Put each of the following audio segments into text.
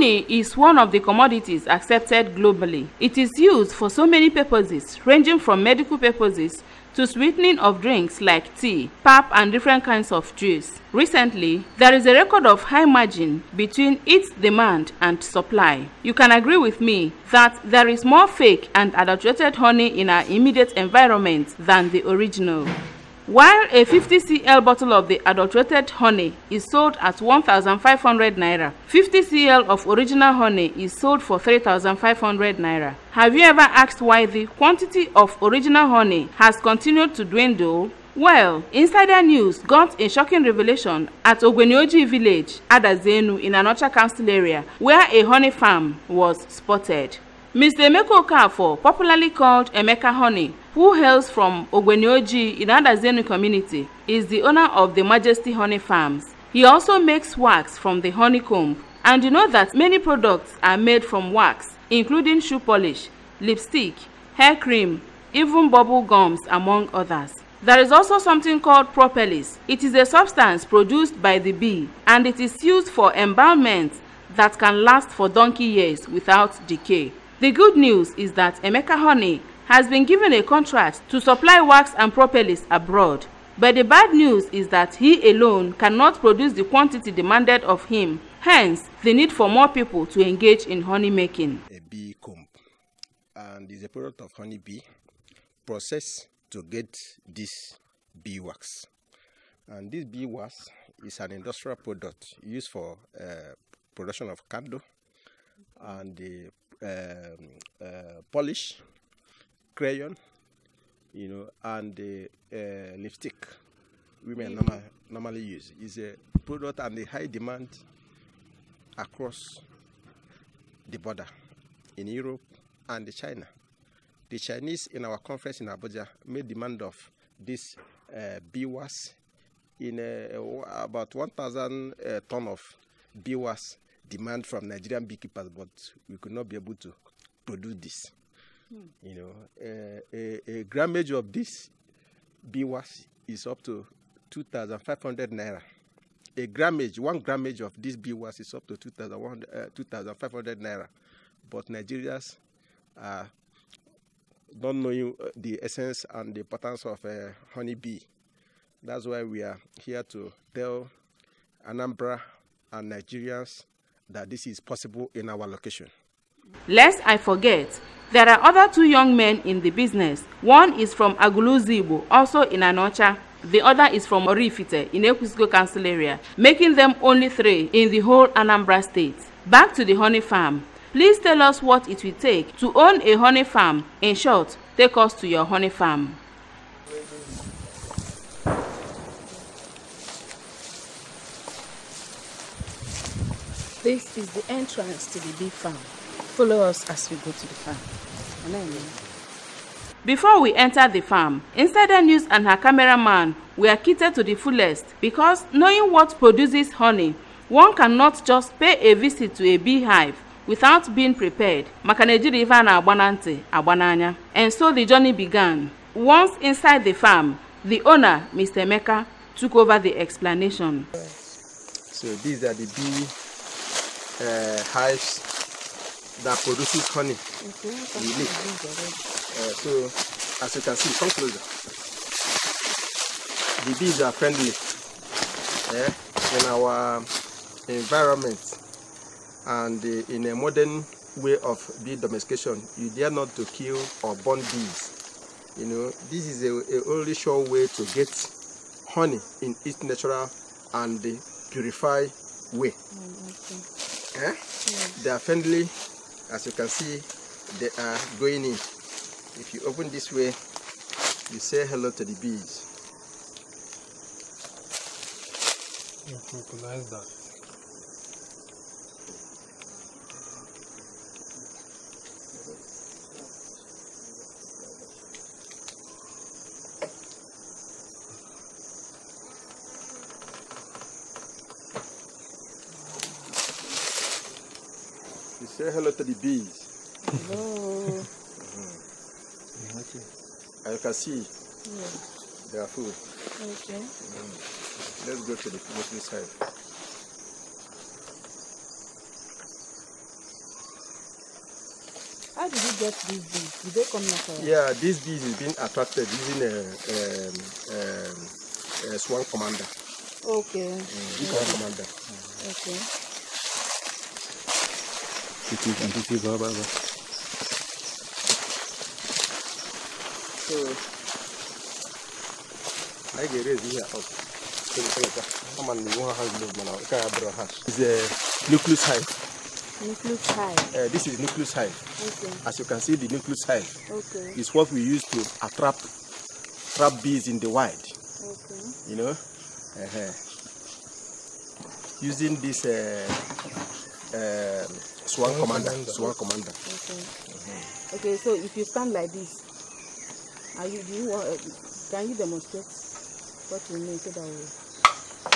Honey is one of the commodities accepted globally. It is used for so many purposes, ranging from medical purposes to sweetening of drinks like tea, pap, and different kinds of juice. Recently, there is a record of high margin between its demand and supply. You can agree with me that there is more fake and adulterated honey in our immediate environment than the original. While a 50 cl bottle of the adulterated honey is sold at 1,500 naira, 50 cl of original honey is sold for 3,500 naira. Have you ever asked why the quantity of original honey has continued to dwindle? Well, Insider News got a shocking revelation at Ogwenioji village, Adazenu, in Anocha Council area, where a honey farm was spotted. Mr. Emeka Okafor, popularly called Emeka Honey, who hails from Ogwenioji in Adazenu community, is the owner of the Majesty Honey Farms. He also makes wax from the honeycomb, and you know that many products are made from wax, including shoe polish, lipstick, hair cream, even bubble gums, among others. There is also something called propolis. It is a substance produced by the bee, and it is used for embalmment that can last for donkey years without decay. The good news is that Emeka Honey has been given a contract to supply wax and propolis abroad. But the bad news is that he alone cannot produce the quantity demanded of him. Hence, the need for more people to engage in honey making. A bee comb, and is a product of honey bee processed to get this bee wax. And this bee wax is an industrial product used for production of candle and the polish, crayon, you know, and the lipstick women normally use. Is a product and the high demand across the border in Europe and China. The Chinese in our conference in Abuja made demand of this bee wax in about 1,000 ton of bee wax demand from Nigerian beekeepers, but we could not be able to produce this. You know, a grammage of this bee wax is up to 2,500 naira. A grammage, 1 grammage of this bee wax is up to 2,500 naira. But Nigerians are not knowing the essence and the importance of honey bee. That's why we are here to tell Anambra and Nigerians that this is possible in our location. Lest I forget, there are other 2 young men in the business. One is from Aguluzibo, also in Anocha. The other is from Orifite in Ekwusigo Council area, making them only 3 in the whole Anambra state. Back to the honey farm. Please tell us what it will take to own a honey farm. In short, take us to your honey farm. This is the entrance to the bee farm. Follow us as we go to the farm. Before we enter the farm, Insider News and her cameraman were kitted to the fullest because knowing what produces honey, one cannot just pay a visit to a beehive without being prepared. And so the journey began. Once inside the farm, the owner, Mr. Emeka, took over the explanation. So these are the bee hives that produces honey. So as you can see, come closer. The bees are friendly in our environment, and in a modern way of bee domestication, you dare not to kill or burn bees. You know, this is a only sure way to get honey in its natural and purified way. They are friendly, as you can see. They are going in. If you open this way, you say hello to the bees. You recognize that. You say hello to the bees. Hello. As you can see, they are full. Okay. Let's go to the poultry side. get these bees? Do they come naturally? Yeah, these bees is being attracted using a swarm commander. Okay. Swarm commander. Okay. So, I get it here. It's a nucleus hive. Nucleus hive. This is nucleus hive. Okay. As you can see, the nucleus hive Okay. is what we use to trap bees in the wild. Okay. You know, using this swarm commander. Swarm commander. Okay. Okay. So if you stand like this, can you demonstrate what you mean so that we?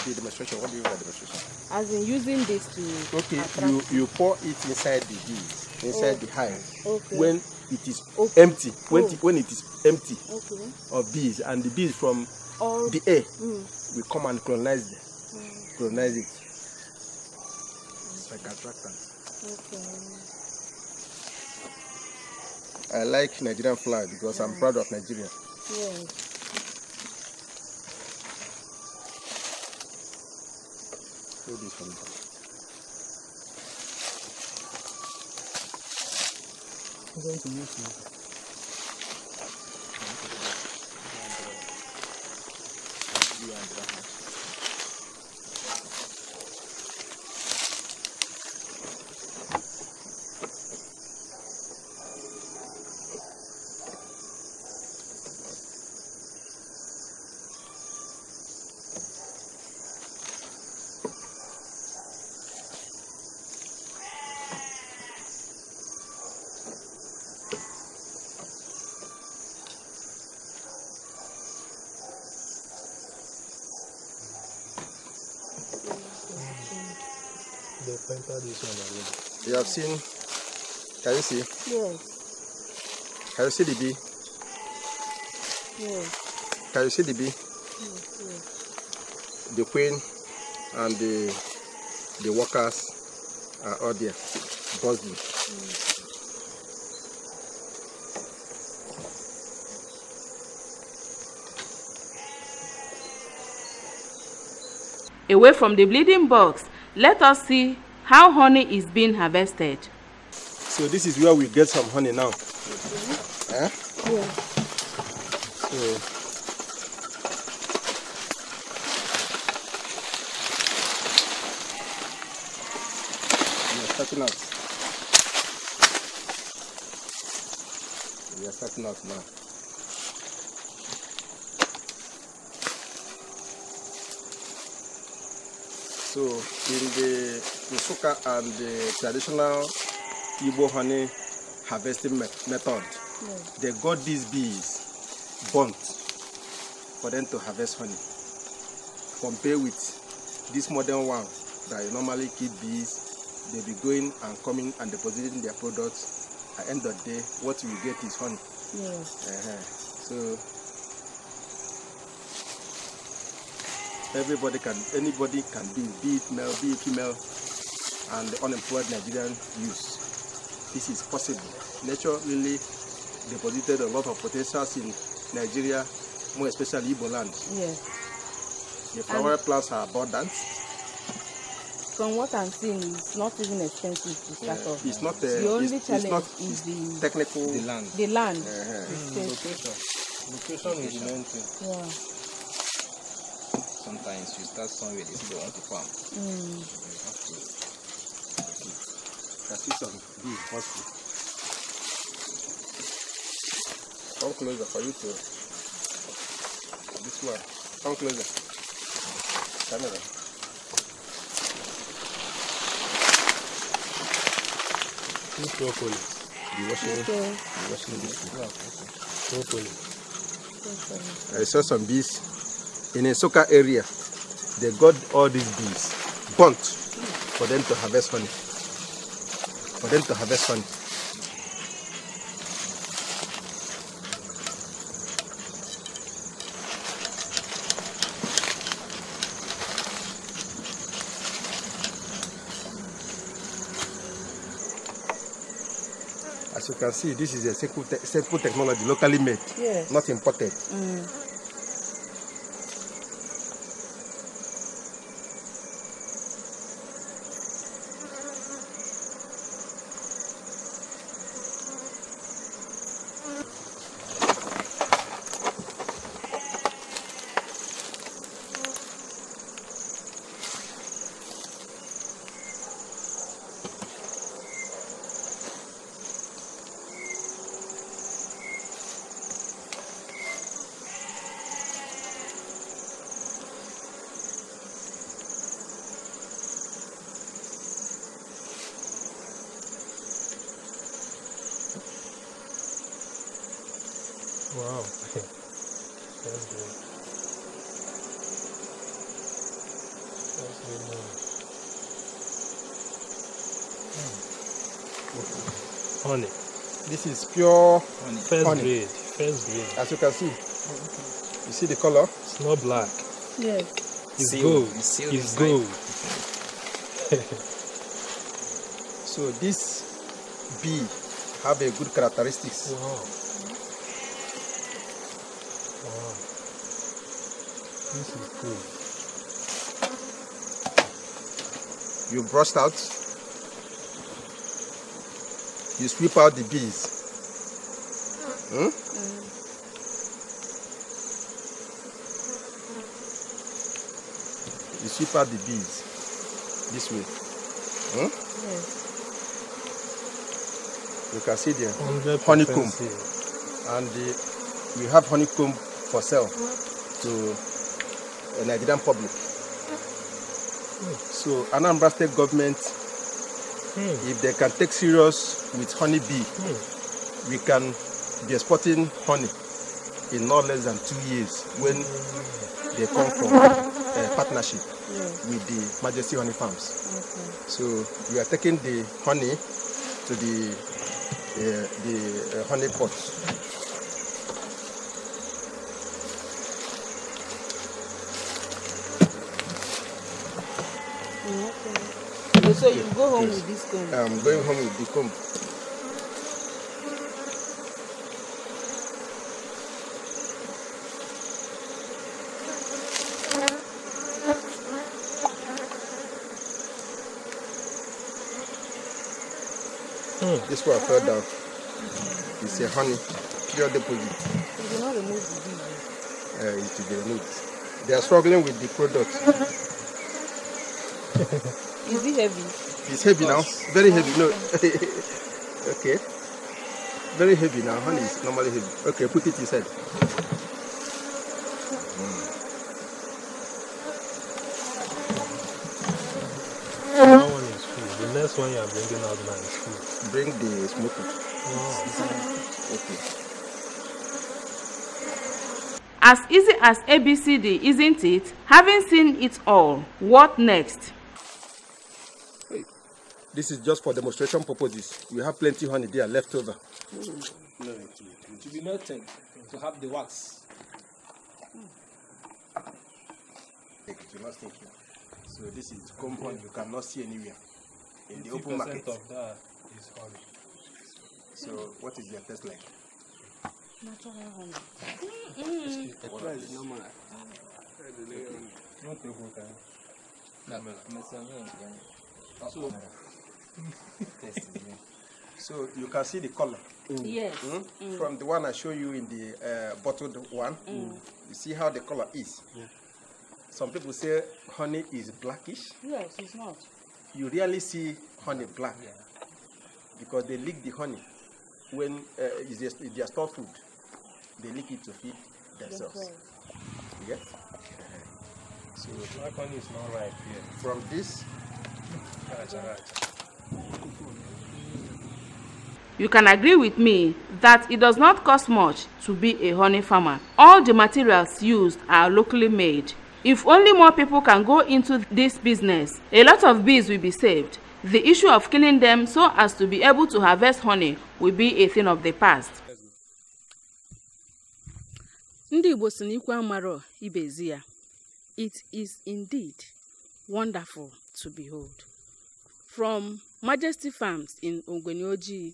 The demonstration. What do you mean by demonstration? As in using this to. Okay, attract. you pour it inside the bees, inside the hive. Okay. When it is Okay. empty, when it is empty Okay. of bees, and the bees from All. the air Mm. we come and colonize them. Colonize it. It's like attractant. Okay. I like Nigerian flag because I'm proud of Nigeria. Yes. Hold this for me. I'm going to use it. They painted this one already. You have seen, can you see? Yes. Can you see the bee? Yes. Can you see the bee? Yes. Yes. The queen and the workers are all there, buzzing. Away from the bleeding box, let us see how honey is being harvested. So this is where we get some honey now. Yeah. So we are starting out. We are starting out now. So in the Nsukka and the traditional Igbo honey harvesting method, they got these bees burnt for them to harvest honey. Compare with this modern one that you normally keep bees, they be going and coming and depositing their products. At the end of the day, what we get is honey. Yes. So anybody can be it male, be it female, and the unemployed Nigerian youth. This is possible. Nature really deposited a lot of potentials in Nigeria, more especially Igbo land. Yes. The flower plants are abundant. From what I'm seeing, it's not even expensive to start off. It's not The only it's challenge not is the technical. The land. The land. Location. Location is the main thing. Yeah. Sometimes you start somewhere they say they want to farm. You have to Can see some bees possible. Come closer for you to this one. Come closer. Camera. This broccoli. be washing Okay. this food. Broccoli. I saw some bees in a Nsukka area. They got all these bees burnt for them to harvest honey. For them to harvest honey. As you can see, this is a simple technology, locally made, not imported. Wow. That's great. That's really nice. Honey. This is pure First honey. grade. First grade. As you can see, you see the color? It's not black. Yes. It's Sealed. gold. It's sealed It's inside. gold. So this bee have a good characteristics. Wow. Wow. This is good. You brush out, you sweep out the bees. You sweep out the bees this way. Yes. You can see the 100% honeycomb, sealed. and we have honeycomb for sale to a Nigerian public. So Anambra State government, if they can take serious with honeybee, we can be exporting honey in no less than 2 years when they come from a partnership with the Majesty Honey Farms. So we are taking the honey to the honey pots. Okay, so you go home with this comb. I'm going home with the comb. This one fell down. It's a honey, pure deposit. You do not remove the bee. It will be removed. They are struggling with the product. Is it heavy? It's heavy now, very heavy. No, okay, very heavy now. Honey is normally heavy. Okay, put it inside. That one is full. The next one you are bringing out now is full. Bring the smoker. Wow. Okay. As easy as ABCD, isn't it? Having seen it all, what next? This is just for demonstration purposes. We have plenty honey there left over. No, it will be nothing to have the wax. It will not stink here. So this is comb honey you cannot see anywhere in the open market. 50% of that is honey. So what is your taste like? Natural honey. So you can see the color. Yes. From the one I show you in the bottled one. You see how the color is. Some people say honey is blackish. Yes, it's not. You rarely see honey black because they lick the honey when it's their stored food. They lick it to feed themselves. Yes. So black honey is not ripe here. From this, You can agree with me that it does not cost much to be a honey farmer. All the materials used are locally made. If only more people can go into this business, a lot of bees will be saved. The issue of killing them so as to be able to harvest honey will be a thing of the past. Ndị Igbo si n'ikwu amaro ibezi ya. It is indeed wonderful to behold. From Majesty Farms in Ogbenioji,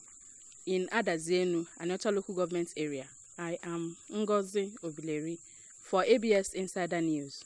in Adazienu, Anota local government area. I am Ngozi Obileri for ABS Insider News.